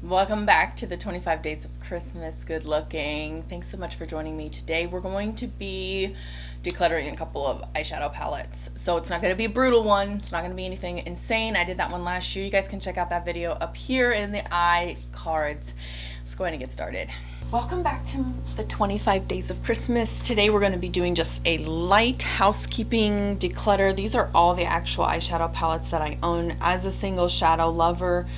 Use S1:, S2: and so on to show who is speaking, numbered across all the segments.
S1: Welcome back to the 25 Days of Christmas Good Looking. Thanks so much for joining me today. We're going to be decluttering a couple of eyeshadow palettes. So it's not going to be a brutal one. It's not going to be anything insane. I did that one last year. You guys can check out that video up here in the iCards. Let's go ahead and get started. Welcome back to the 25 Days of Christmas. Today we're going to be doing just a light housekeeping declutter. These are all the actual eyeshadow palettes that I own. As a single shadow lover,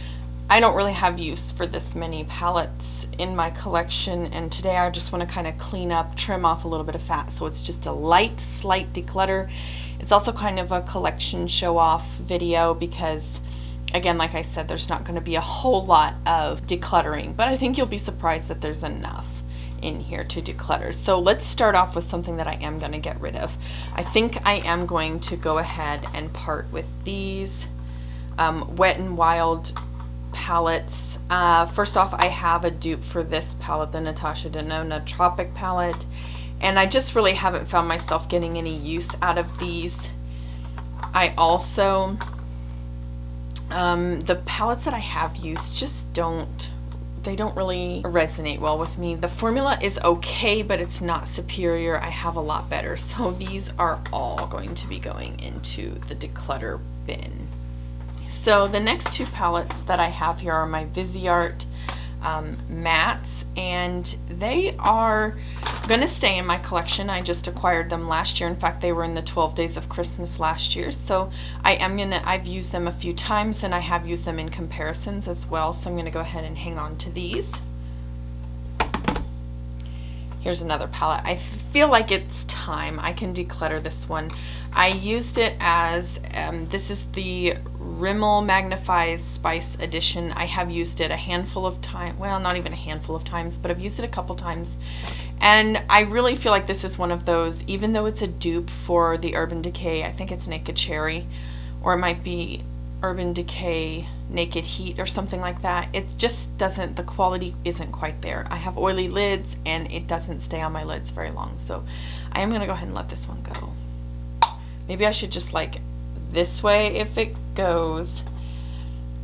S1: I don't really have use for this many palettes in my collection, and today I just want to kind of clean up, trim off a little bit of fat, so it's just a light, slight declutter. It's also kind of a collection show-off video because, again, like I said, there's not going to be a whole lot of decluttering, but I think you'll be surprised that there's enough in here to declutter. So let's start off with something that I am going to get rid of. I think I am going to go ahead and part with these Wet n Wild palettes. First off, I have a dupe for this palette, the Natasha Denona Tropic palette, and I just really haven't found myself getting any use out of these. I also, the palettes that I have used just don't really resonate well with me. The formula is okay, but it's not superior. I have a lot better. So these are all going to be going into the declutter bin. So the next two palettes that I have here are my Viseart mattes, and they are going to stay in my collection. I just acquired them last year. In fact, they were in the 12 Days of Christmas last year. So I've used them a few times, and I have used them in comparisons as well. So I'm going to go ahead and hang on to these. Here's another palette. I feel like it's time. I can declutter this one. I used it as, this is the Rimmel Magnifies Spice Edition. I have used it a handful of times, well, not even a handful of times, but I've used it a couple times. And I really feel like this is one of those, even though it's a dupe for the Urban Decay, I think it's Naked Cherry, or it might be Urban Decay Naked Heat or something like that. It just doesn't, the quality isn't quite there. I have oily lids and it doesn't stay on my lids very long, so I am going to go ahead and let this one go. Maybe I should just like this way if it goes,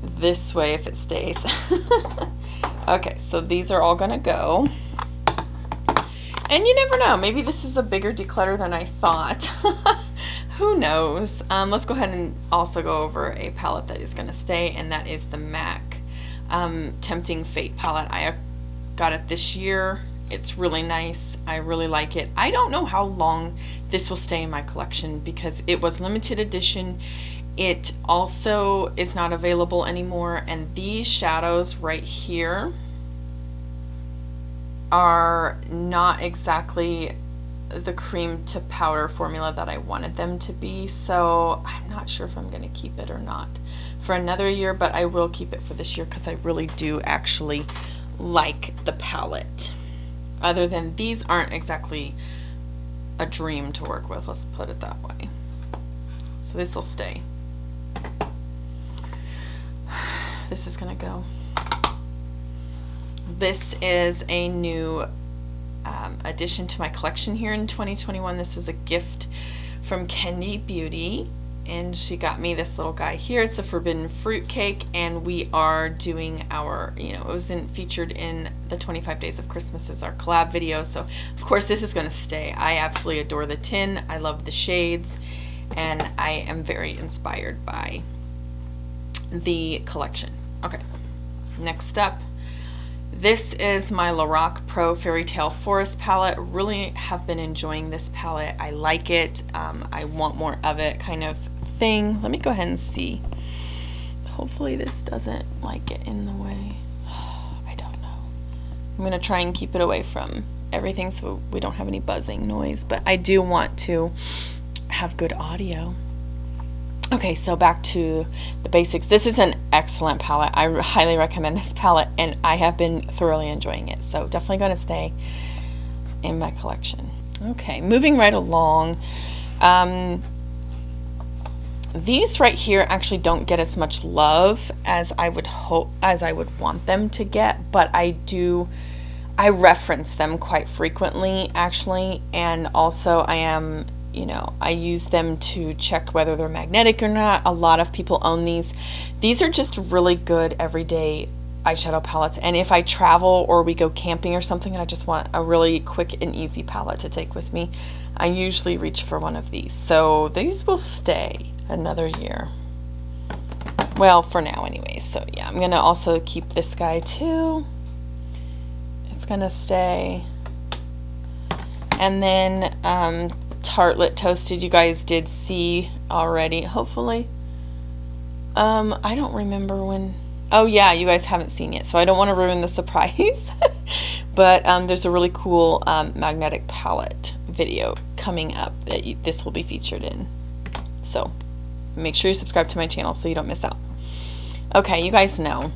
S1: this way if it stays. Okay, so these are all going to go. And you never know, maybe this is a bigger declutter than I thought. Who knows? Let's go ahead and also go over a palette that is going to stay, and that is the MAC Tempting Fate palette. I got it this year. It's really nice. I really like it. I don't know how long this will stay in my collection because it was limited edition. It also is not available anymore, and these shadows right here are not exactly the cream to powder formula that I wanted them to be, so I'm not sure if I'm going to keep it or not for another year, but I will keep it for this year because I really do actually like the palette. Other than these aren't exactly a dream to work with, let's put it that way. So this will stay. This is going to go. This is a new addition to my collection here in 2021. This was a gift from Kendi Beauty, and she got me this little guy here. It's a Forbidden Fruit Cake, and we are doing our, it was featured in the 25 Days of Christmas as our collab video, so of course this is going to stay. I absolutely adore the tin. I love the shades, and I am very inspired by the collection. Okay, next up, this is my Lorac Pro Fairy Tale Forest palette. Really have been enjoying this palette. I like it. I want more of it kind of thing. Let me go ahead and see. Hopefully this doesn't like get in the way. I don't know. I'm going to try and keep it away from everything so we don't have any buzzing noise, but I do want to have good audio. Okay, so back to the basics. This is an excellent palette. I highly recommend this palette, and I have been thoroughly enjoying it. So definitely going to stay in my collection. Okay, moving right along. These right here actually don't get as much love as I would want them to get, but I reference them quite frequently actually, and also I use them to check whether they're magnetic or not. A lot of people own these. These are just really good everyday eyeshadow palettes. And if I travel or we go camping or something and I just want a really quick and easy palette to take with me, I usually reach for one of these. So these will stay another year. Well, for now anyways. So yeah, I'm gonna also keep this guy too. It's gonna stay. And then Tartlet Toasted, you guys did see already, hopefully. I don't remember when. Oh yeah, you guys haven't seen it, so I don't want to ruin the surprise. But there's a really cool magnetic palette video coming up that this will be featured in. So make sure you subscribe to my channel so you don't miss out. Okay, you guys know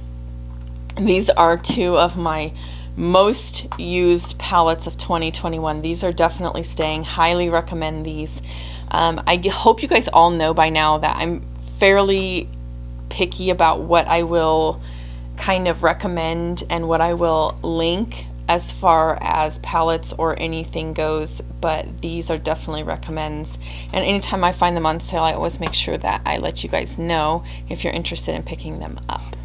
S1: these are two of my most used palettes of 2021. These are definitely staying. Highly recommend these. I hope you guys all know by now that I'm fairly picky about what I will kind of recommend and what I will link as far as palettes or anything goes, but these are definitely recommends. And anytime I find them on sale, I always make sure that I let you guys know if you're interested in picking them up.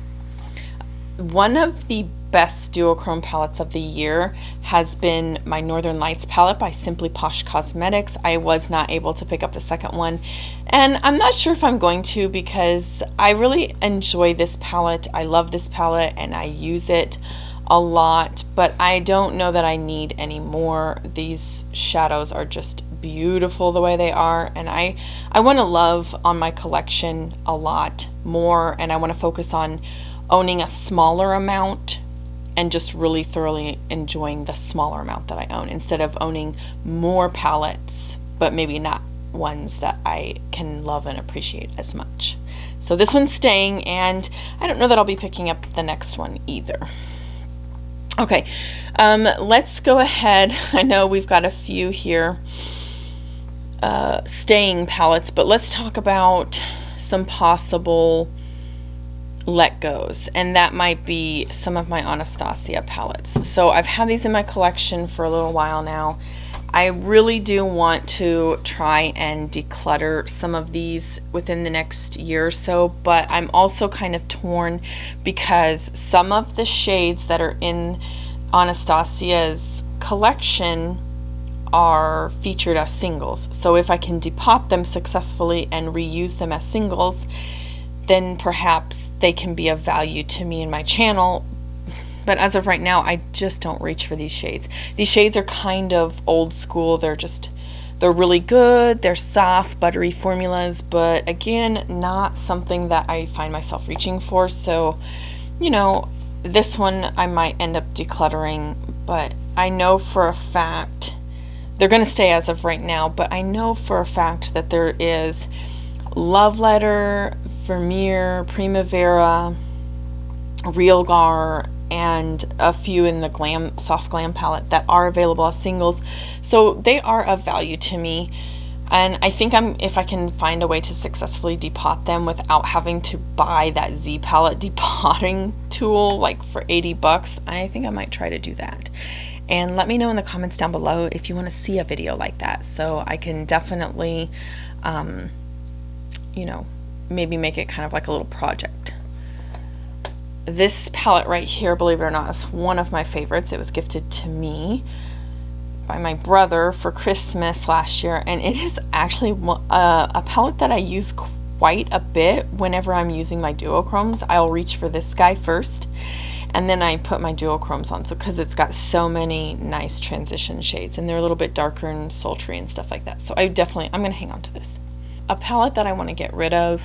S1: One of the best duochrome palettes of the year has been my Northern Lights palette by Simply Posh Cosmetics. I was not able to pick up the second one, and I'm not sure if I'm going to, because I really enjoy this palette. I love this palette and I use it a lot, but I don't know that I need any more. These shadows are just beautiful the way they are, and I want to love on my collection a lot more, and I want to focus on owning a smaller amount and just really thoroughly enjoying the smaller amount that I own, instead of owning more palettes but maybe not ones that I can love and appreciate as much. So this one's staying, and I don't know that I'll be picking up the next one either. Okay, let's go ahead. I know we've got a few here staying palettes, but let's talk about some possible let goes, and that might be some of my Anastasia palettes. So I've had these in my collection for a little while now. I really do want to try and declutter some of these within the next year or so, but I'm also kind of torn because some of the shades that are in Anastasia's collection are featured as singles. So if I can depot them successfully and reuse them as singles, then perhaps they can be of value to me and my channel. But as of right now, I just don't reach for these shades. These shades are kind of old school. They're really good. They're soft, buttery formulas, but again, not something that I find myself reaching for. So, you know, this one I might end up decluttering, but I know for a fact, they're going to stay as of right now, but I know for a fact that there is Love Letter, Vermeer, Primavera, Real Gar, and a few in the soft glam palette that are available as singles. So they are of value to me, and I think if I can find a way to successfully depot them without having to buy that Z palette depotting tool like for 80 bucks, I think I might try to do that. And let me know in the comments down below if you want to see a video like that, so I can definitely you know, maybe make it kind of like a little project. This palette right here, believe it or not, is one of my favorites. It was gifted to me by my brother for Christmas last year, and it is actually a palette that I use quite a bit whenever I'm using my duochromes. I'll reach for this guy first, and then I put my duochromes on, so because it's got so many nice transition shades, and they're a little bit darker and sultry and stuff like that. So I'm gonna hang on to this. A palette that I want to get rid of,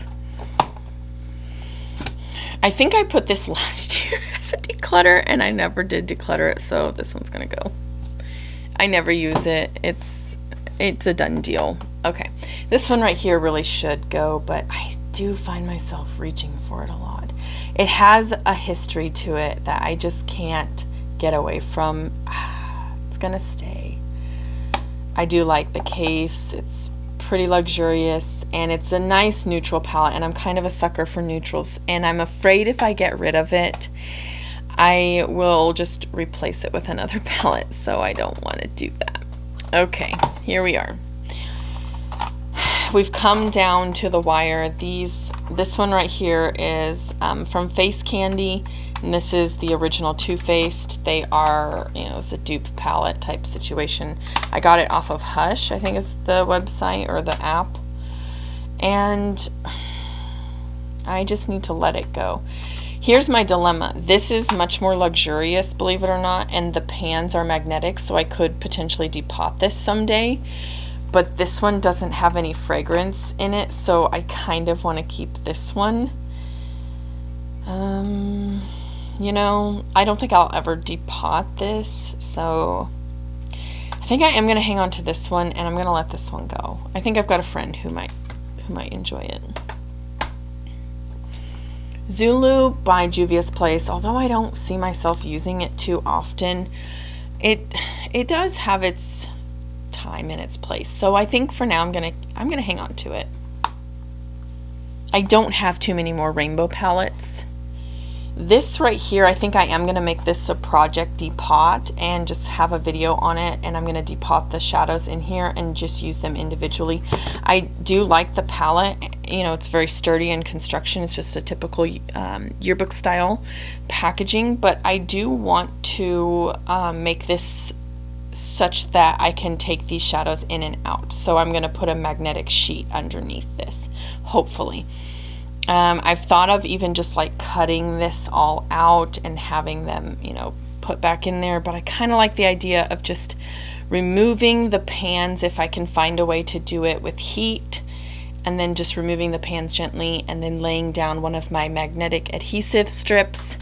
S1: I think I put this last year as a declutter, and I never did declutter it, so this one's gonna go. I never use it. It's a done deal. Okay, this one right here really should go, but I do find myself reaching for it a lot. It has a history to it that I just can't get away from. It's gonna stay. I do like the case. It's pretty luxurious, and it's a nice neutral palette, and I'm kind of a sucker for neutrals, and I'm afraid if I get rid of it, I will just replace it with another palette, so I don't want to do that. Okay, here we are. We've come down to the wire. This one right here is from Face Candy. And this is the original Too Faced. They are, you know, it's a dupe palette type situation. I got it off of Hush, I think is the website or the app. And I just need to let it go. Here's my dilemma. This is much more luxurious, believe it or not, and the pans are magnetic, so I could potentially depot this someday. But this one doesn't have any fragrance in it, so I kind of want to keep this one. You know, I don't think I'll ever depot this, so I think I am going to hang on to this one, and I'm going to let this one go. I think I've got a friend who might enjoy it. Zulu by Juvia's Place, although I don't see myself using it too often, it does have its time and its place. So I think for now I'm gonna hang on to it. I don't have too many more rainbow palettes. This right here, I think I am going to make this a project depot and just have a video on it, and I'm going to depot the shadows in here and just use them individually. I do like the palette, you know, it's very sturdy in construction. It's just a typical yearbook style packaging, but I do want to make this such that I can take these shadows in and out. So I'm going to put a magnetic sheet underneath this, hopefully. I've thought of even just like cutting this all out and having them, you know, put back in there, but I kind of like the idea of just removing the pans if I can find a way to do it with heat, and then just removing the pans gently and then laying down one of my magnetic adhesive strips,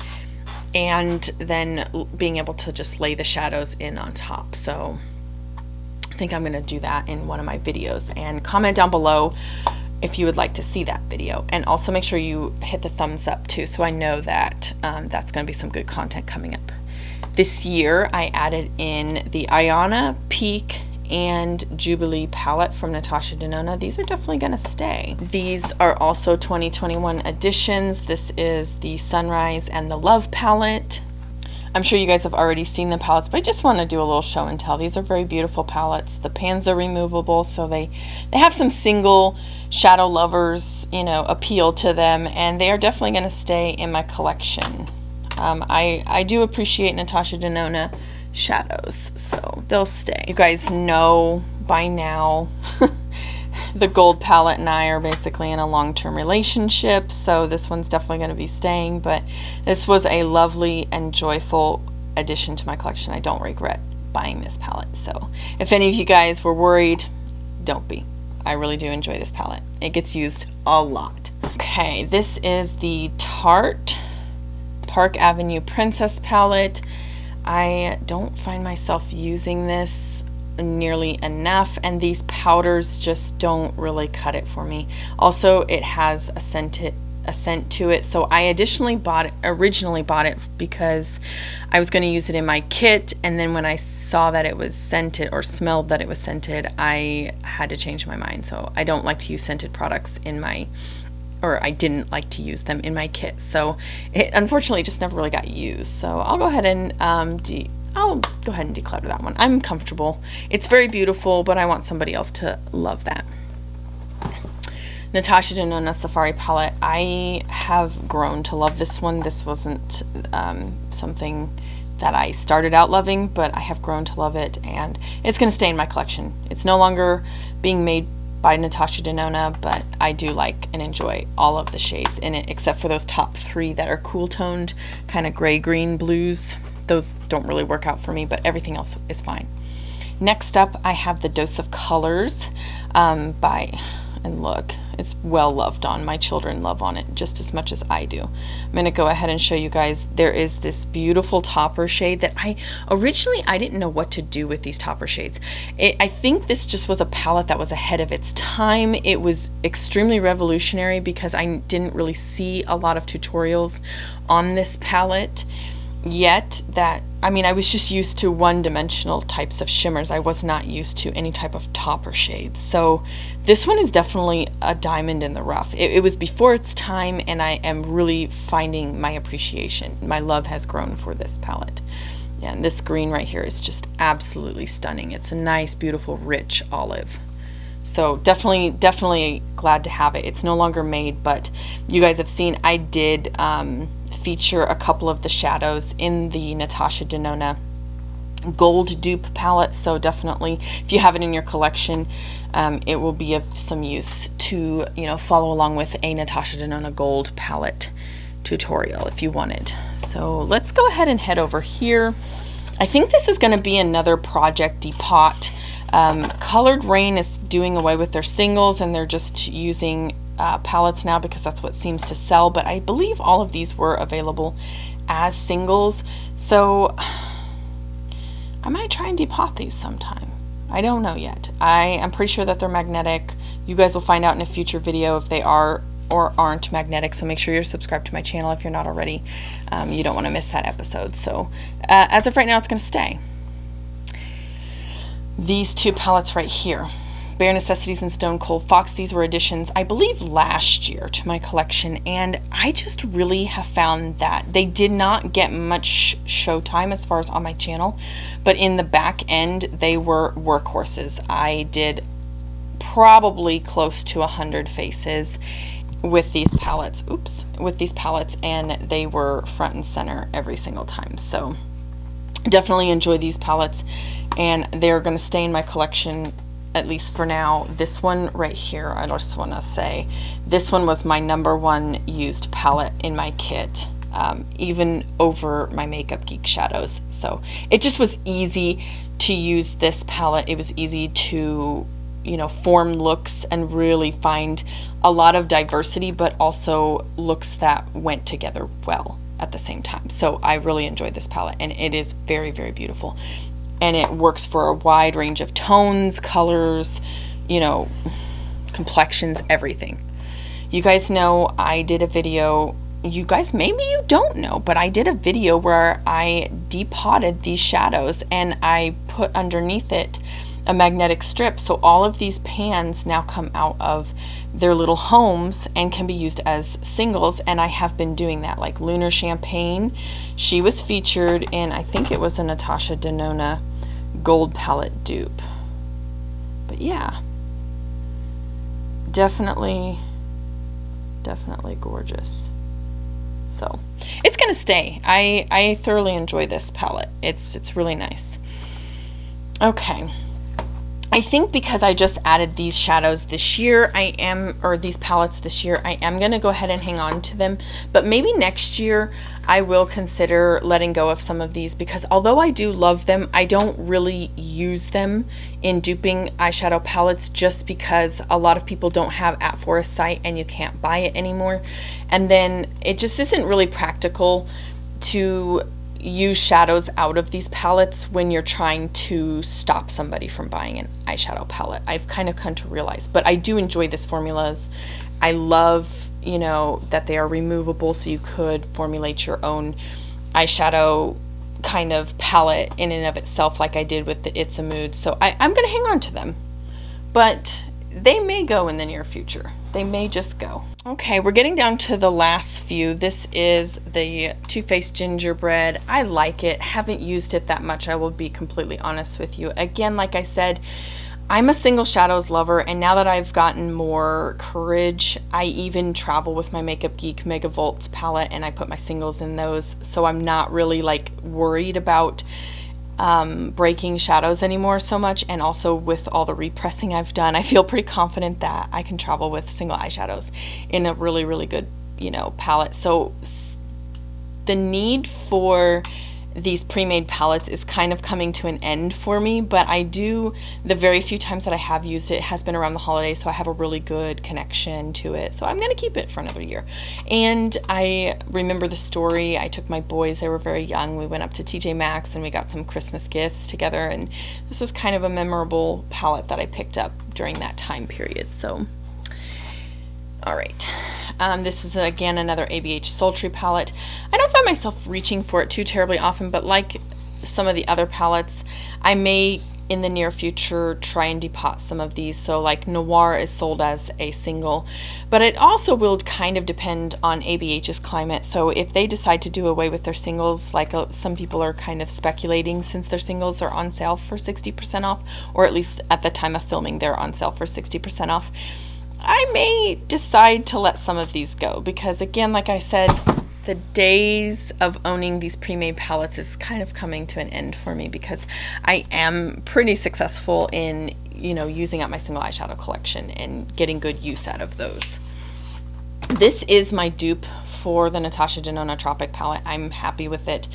S1: and then being able to just lay the shadows in on top. So I think I'm going to do that in one of my videos, and comment down below if you would like to see that video, and also make sure you hit the thumbs up too, so I know that that's going to be some good content coming up. This year I added in the Ayana, Peak, and Jubilee palette from Natasha Denona. These are definitely going to stay. These are also 2021 editions. This is the Sunrise and the Love palette. I'm sure you guys have already seen the palettes, but I just want to do a little show and tell. These are very beautiful palettes. The pans are removable, so they have some single shadow lovers, you know, appeal to them, and they are definitely going to stay in my collection. I do appreciate Natasha Denona shadows, so they'll stay. You guys know by now the gold palette and I are basically in a long-term relationship, so this one's definitely going to be staying, but this was a lovely and joyful addition to my collection. I don't regret buying this palette, so if any of you guys were worried, don't be. I really do enjoy this palette. It gets used a lot. Okay, this is the Tarte Park Avenue Princess palette. I don't find myself using this nearly enough, and these powders just don't really cut it for me. Also, it has a scent to it, so I originally bought it because I was going to use it in my kit, and then when I saw that it was scented or smelled that it was scented, I had to change my mind. So I don't like to use scented products in my, or I didn't like to use them in my kit, so it unfortunately just never really got used. So I'll go ahead and declutter that one. I'm comfortable. It's very beautiful, but I want somebody else to love that. Natasha Denona Safari palette. I have grown to love this one. This wasn't something that I started out loving, but I have grown to love it, and it's going to stay in my collection. It's no longer being made by Natasha Denona, but I do like and enjoy all of the shades in it, except for those top three that are cool toned, kind of gray green blues. Those don't really work out for me, but everything else is fine. Next up, I have the Dose of Colors and look, it's well loved on. My children love on it just as much as I do. I'm going to go ahead and show you guys. There is this beautiful topper shade that I didn't know what to do with these topper shades. I think this just was a palette that was ahead of its time. It was extremely revolutionary because I didn't really see a lot of tutorials on this palette. Yet that, I mean, I was just used to one-dimensional types of shimmers. I was not used to any type of topper shades. So this one is definitely a diamond in the rough. It was before its time, and I am really finding my appreciation. My love has grown for this palette. Yeah, and this green right here is just absolutely stunning. It's a nice, beautiful, rich olive. So definitely glad to have it. It's no longer made, but you guys have seen I did feature a couple of the shadows in the Natasha Denona gold dupe palette, so definitely if you have it in your collection, it will be of some use to, you know, follow along with a Natasha Denona gold palette tutorial if you wanted. So let's go ahead and head over here. I think this is going to be another project depot. Colored Rain is doing away with their singles and they're just using palettes now because that's what seems to sell, but I believe all of these were available as singles, so I might try and depot these sometime. I don't know yet. I am pretty sure that they're magnetic. You guys will find out in a future video if they are or aren't magnetic, so make sure you're subscribed to my channel if you're not already. You don't want to miss that episode. So as of right now, it's going to stay. These two palettes right here, Bare Necessities and Stone Cold Fox, these were additions, I believe, last year to my collection, and I just really have found that they did not get much show time as far as on my channel, but in the back end, they were workhorses. I did probably close to 100 faces with these palettes, and they were front and center every single time. So definitely enjoy these palettes, and they're going to stay in my collection at least for now. This one right here, I just want to say this one was my #1 used palette in my kit, even over my Makeup Geek shadows. So it just was easy to use this palette. It was easy to, you know, form looks and really find a lot of diversity, but also looks that went together well at the same time. So I really enjoyed this palette, and it is very, very beautiful. And it works for a wide range of tones, colors, you know, complexions, everything. You guys know I did a video, you guys, maybe you don't know, but I did a video where I depotted these shadows and I put underneath it a magnetic strip, so all of these pans now come out of their little homes and can be used as singles, and I have been doing that. Like Lunar Champagne, she was featured in, I think it was a Natasha Denona gold palette dupe. But yeah, definitely gorgeous. So it's gonna stay. I thoroughly enjoy this palette. It's really nice. Okay, I think because I just added these shadows this year, these palettes this year, I am going to go ahead and hang on to them. But maybe next year I will consider letting go of some of these, because although I do love them, I don't really use them in duping eyeshadow palettes, just because a lot of people don't have at Forest site and you can't buy it anymore. And then it just isn't really practical to use shadows out of these palettes when you're trying to stop somebody from buying an eyeshadow palette. I've kind of come to realize, but I do enjoy these formulas. I love, you know, that they are removable, so you could formulate your own eyeshadow kind of palette in and of itself, like I did with the It's a Mood. So I'm going to hang on to them, but they may go in the near future. They may just go. Okay, we're getting down to the last few. This is the Too Faced Gingerbread. I like it. Haven't used it that much, I will be completely honest with you. Again, like I said, I'm a single shadows lover, and now that I've gotten more courage, I even travel with my Makeup Geek Mega Volts palette and I put my singles in those, so I'm not really like worried about breaking shadows anymore so much. And also with all the repressing I've done, I feel pretty confident that I can travel with single eyeshadows in a really, really good, you know, palette. So the need for these pre-made palettes is kind of coming to an end for me, but I do, the very few times that I have used it has been around the holidays, so I have a really good connection to it, so I'm going to keep it for another year. And I remember the story. I took my boys, they were very young, we went up to TJ Maxx and we got some Christmas gifts together, and this was kind of a memorable palette that I picked up during that time period. So alright, this is again another ABH Sultry palette. I don't find myself reaching for it too terribly often, but like some of the other palettes, I may in the near future try and depot some of these. So like Noir is sold as a single, but it also will kind of depend on ABH's climate. So if they decide to do away with their singles, like some people are kind of speculating, since their singles are on sale for 60% off, or at least at the time of filming they're on sale for 60% off, I may decide to let some of these go, because again, like I said, the days of owning these pre-made palettes is kind of coming to an end for me, because I am pretty successful in, you know, using up my single eyeshadow collection and getting good use out of those. This is my dupe for the Natasha Denona Tropic palette. I'm happy with it,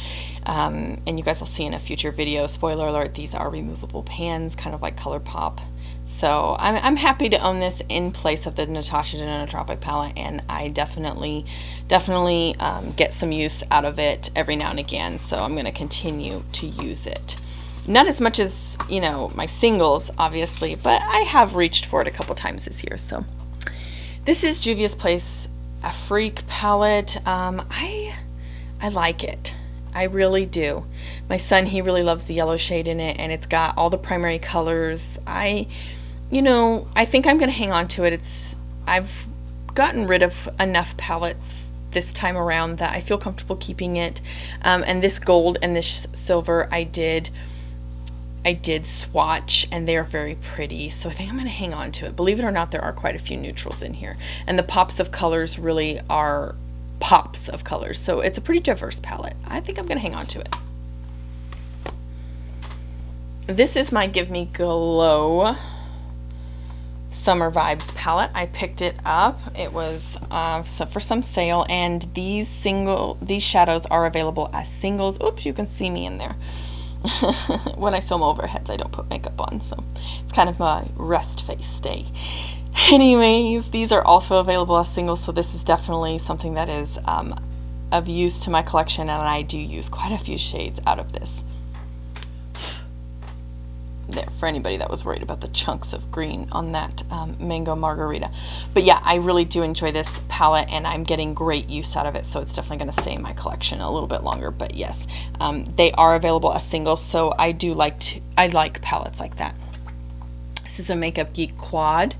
S1: and you guys will see in a future video. Spoiler alert, these are removable pans, kind of like ColourPop. So I'm happy to own this in place of the Natasha Denona Tropic palette, and I definitely get some use out of it every now and again, so I'm going to continue to use it. Not as much as, you know, my singles, obviously, but I have reached for it a couple times this year. So this is Juvia's Place Afrique palette. I like it. I really do. My son, he really loves the yellow shade in it, and it's got all the primary colors. You know, I think I'm going to hang on to it. I've gotten rid of enough palettes this time around that I feel comfortable keeping it. And this gold and this silver I did swatch, and they're very pretty, so I think I'm going to hang on to it. Believe it or not, there are quite a few neutrals in here, and the pops of colors really are pops of colors, so it's a pretty diverse palette. I think I'm going to hang on to it. This is my Give Me Glow Summer Vibes palette. I picked it up. It was for some sale, and these shadows are available as singles. Oops, you can see me in there. When I film overheads, I don't put makeup on, so it's kind of my rest face day. Anyways, these are also available as singles, so this is definitely something that is of use to my collection, and I do use quite a few shades out of this. There, for anybody that was worried about the chunks of green on that mango margarita. But yeah, I really do enjoy this palette, and I'm getting great use out of it, so it's definitely going to stay in my collection a little bit longer. But yes, they are available as singles, so I like palettes like that. This is a Makeup Geek quad.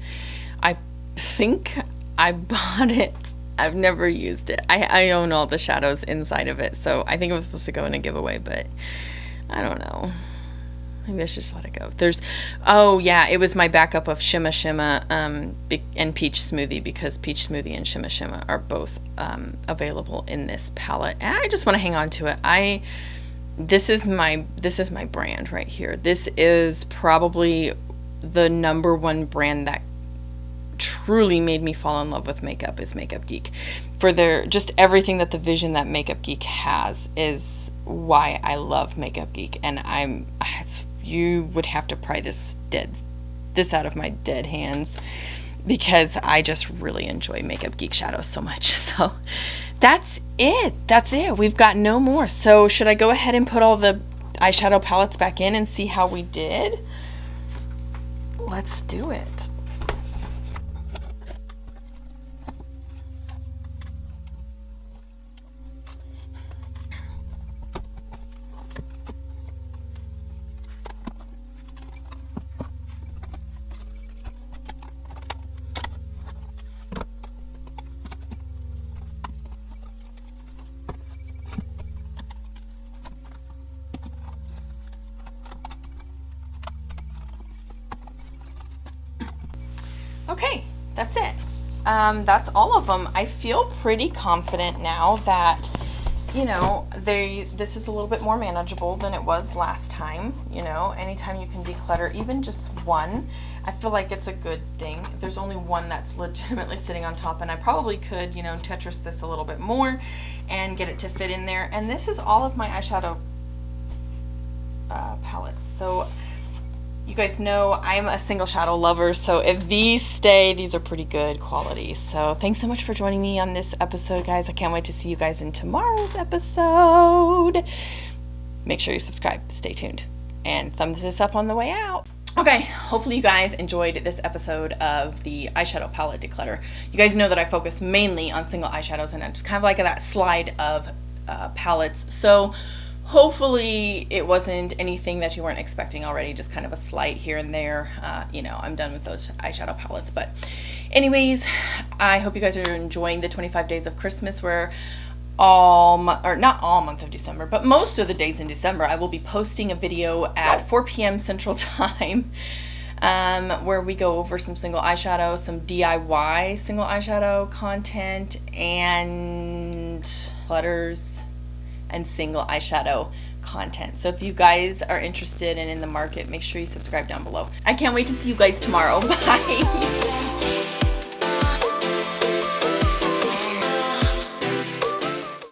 S1: I think I bought it. I've never used it. I own all the shadows inside of it, so I think it was supposed to go in a giveaway, but I don't know. Maybe I should just let it go. Oh yeah, it was my backup of Shimma Shimma and Peach Smoothie, because Peach Smoothie and Shimma Shimma are both available in this palette. And I just want to hang on to it. This is my brand right here. This is probably the #1 brand that truly made me fall in love with makeup, is Makeup Geek. For just everything that the vision that Makeup Geek has is why I love Makeup Geek, and you would have to pry this out of my dead hands, because I just really enjoy Makeup Geek shadows so much. So that's it. We've got no more. So should I go ahead and put all the eyeshadow palettes back in and see how we did? Let's do it. Okay, that's it. That's all of them. I feel pretty confident now that, you know, this is a little bit more manageable than it was last time. You know, anytime you can declutter even just one, I feel like it's a good thing. There's only one that's legitimately sitting on top, and I probably could, you know, Tetris this a little bit more and get it to fit in there. And this is all of my eyeshadow palettes. So you guys know I'm a single shadow lover, so if these stay, these are pretty good quality. So thanks so much for joining me on this episode, guys. I can't wait to see you guys in tomorrow's episode. Make sure you subscribe, stay tuned, and thumbs this up on the way out. Okay, hopefully you guys enjoyed this episode of the eyeshadow palette declutter. You guys know that I focus mainly on single eyeshadows, and I just kind of like that slide of palettes. So hopefully it wasn't anything that you weren't expecting already, just kind of a slight here and there. You know, I'm done with those eyeshadow palettes. But anyways, I hope you guys are enjoying the 25 days of Christmas, where not all month of December, but most of the days in December, I will be posting a video at 4 p.m. Central Time, where we go over some single eyeshadow, some DIY single eyeshadow content, and clutters and single eyeshadow content. So if you guys are interested and in the market, make sure you subscribe down below. I can't wait to see you guys tomorrow. Bye.